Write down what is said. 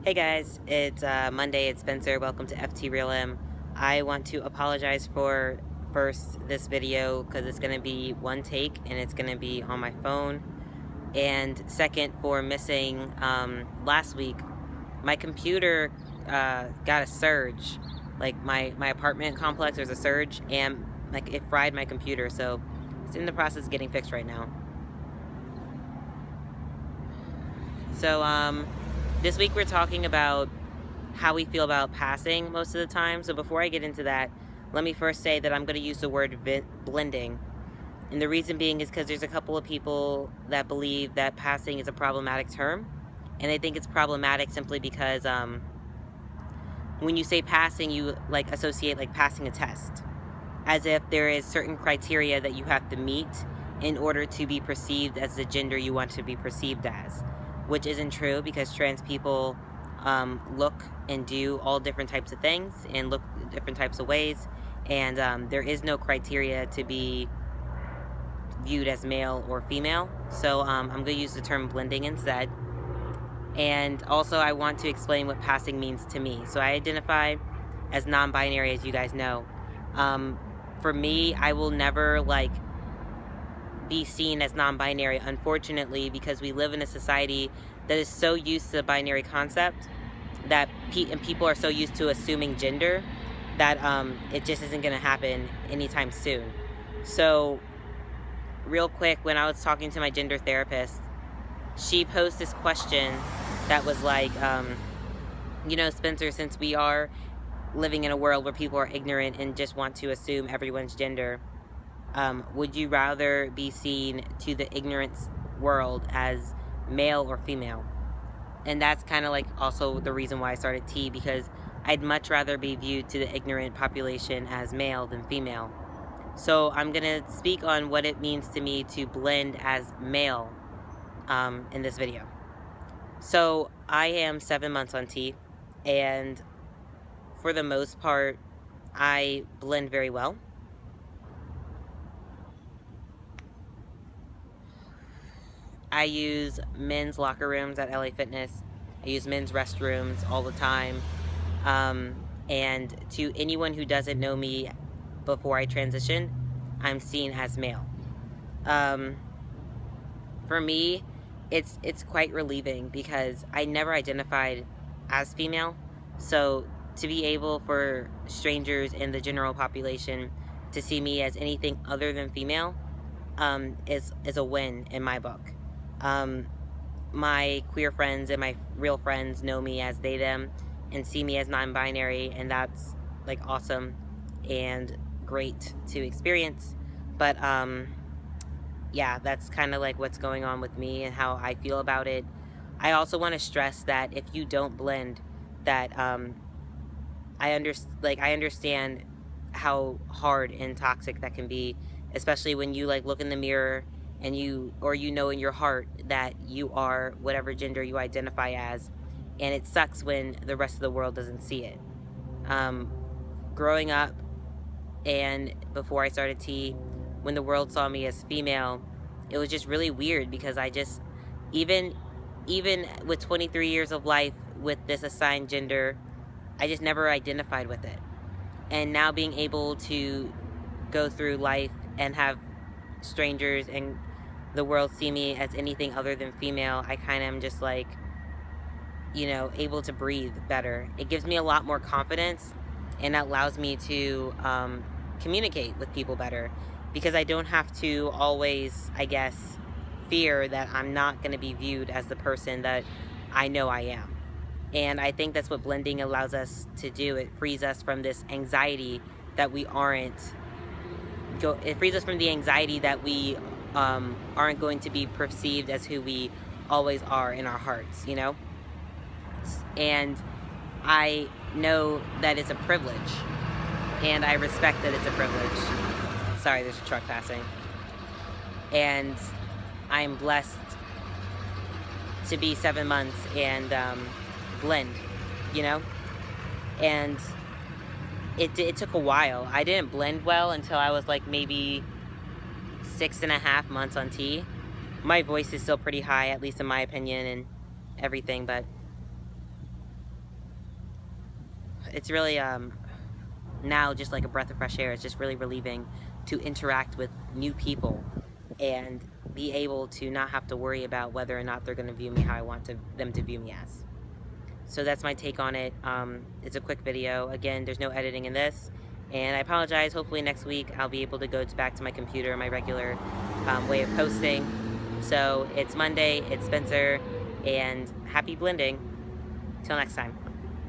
Hey guys, it's Monday, it's Spencer. Welcome to FT Real M. I want to apologize for first this video because it's going to be one take and it's going to be on my phone. And second, for missing last week, my computer got a surge. Like my apartment complex, there's a surge and like it fried my computer. So it's in the process of getting fixed right now. So this week we're talking about how we feel about passing most of the time. So before I get into that, let me first say that I'm going to use the word blending. And the reason being is because there's a couple of people that believe that passing is a problematic term. And they think it's problematic simply because when you say passing, you like associate like passing a test, as if there is certain criteria that you have to meet in order to be perceived as the gender you want to be perceived as, which isn't true because trans people look and do all different types of things and look different types of ways, and there is no criteria to be viewed as male or female. So I'm going to use the term blending instead. And also I want to explain what passing means to me. So I identify as non-binary, as you guys know. For me, I will never like be seen as non-binary, unfortunately, because we live in a society that is so used to the binary concept that people are so used to assuming gender that it just isn't going to happen anytime soon. So real quick, when I was talking to my gender therapist, she posed this question that was like, Spencer, since we are living in a world where people are ignorant and just want to assume everyone's gender, would you rather be seen to the ignorance world as male or female? And that's kind of like also the reason why I started T, because I'd much rather be viewed to the ignorant population as male than female. So I'm going to speak on what it means to me to blend as male in this video. So I am 7 months on T, and for the most part, I blend very well. I use men's locker rooms at LA Fitness. I use men's restrooms all the time. And to anyone who doesn't know me before I transitioned, I'm seen as male. For me, it's quite relieving because I never identified as female. So to be able for strangers in the general population to see me as anything other than female is a win in my book. My queer friends and my real friends know me as they, them, and see me as non-binary, and that's like awesome and great to experience. But yeah, that's kind of like what's going on with me and how I feel about it. I also want to stress that if you don't blend, that I understand how hard and toxic that can be, especially when you like look in the mirror and you know in your heart that you are whatever gender you identify as, and it sucks when the rest of the world doesn't see it. Growing up and before I started T, when the world saw me as female, it was just really weird because I just, even with 23 years of life with this assigned gender, I just never identified with it. And now being able to go through life and have strangers and the world see me as anything other than female, I kind of am just like, able to breathe better. It gives me a lot more confidence and allows me to communicate with people better because I don't have to always, I guess, fear that I'm not going to be viewed as the person that I know I am. And I think that's what blending allows us to do. It frees us from this anxiety that we it frees us from the anxiety that we aren't going to be perceived as who we always are in our hearts, And I know that it's a privilege, and I respect that it's a privilege. Sorry, there's a truck passing. And I'm blessed to be 7 months and blend, And it took a while. I didn't blend well until I was like maybe 6.5 months on T. My voice is still pretty high, at least in my opinion and everything, but it's really now just like a breath of fresh air. It's just really relieving to interact with new people and be able to not have to worry about whether or not they're going to view me how I want them to view me as. So that's my take on it. It's a quick video. Again, there's no editing in this. And I apologize. Hopefully next week I'll be able to go back to my computer, my regular way of posting. So it's Monday, it's Spencer, and happy blending. Till next time.